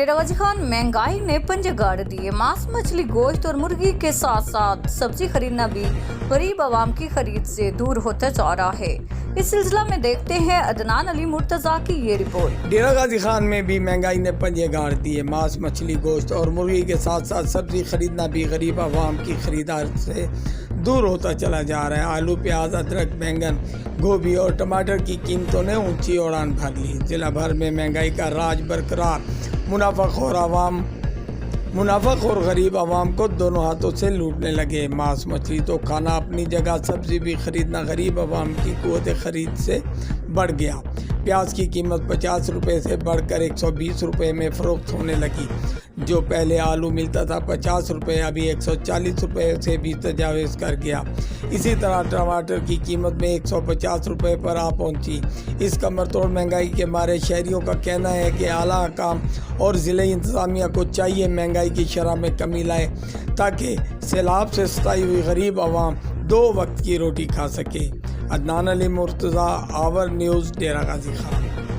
डेरा गाजी खान महंगाई ने पंजे गाड़ दिए। मांस, मछली, गोश्त और मुर्गी के साथ साथ सब्जी खरीदना भी गरीब आवाम की खरीद से दूर होता जा रहा है। इस सिलसिला में देखते हैं अदनान अली मुर्तजा की ये रिपोर्ट। डेरा गाजी खान में भी महंगाई ने पंजे गाड़ दिए। मांस, मछली, गोश्त और मुर्गी के साथ साथ सब्जी खरीदना भी गरीब आवाम की खरीदार से दूर होता चला जा रहा है। आलू, प्याज, अदरक, बैंगन, गोभी और टमाटर की कीमतों ने ऊंची उड़ान भर ली। जिला भर में महंगाई का राज बरकरार। मुनाफिक और गरीब आवाम को दोनों हाथों से लूटने लगे। मांस, मछली तो खाना अपनी जगह, सब्जी भी खरीदना गरीब आवाम की कुव्वत खरीद से बढ़ गया। प्याज की कीमत 50 रुपये से बढ़कर 120 रुपये में फ़रोख्त होने लगी। जो पहले आलू मिलता था 50 रुपये, अभी 140 रुपये से भी तजावेज़ कर गया। इसी तरह टमाटर की कीमत में 150 रुपये पर आ पहुंची। इस कमरतोड़ महंगाई के मारे शहरियों का कहना है कि आला हकाम और ज़िले इंतज़ामिया को चाहिए महंगाई की शरह में कमी लाए, ताकि सैलाब से सताई हुई गरीब आवाम 2 वक्त की रोटी खा सके। Adnan Ali Murtaza, our news, Dera Ghazi Khan.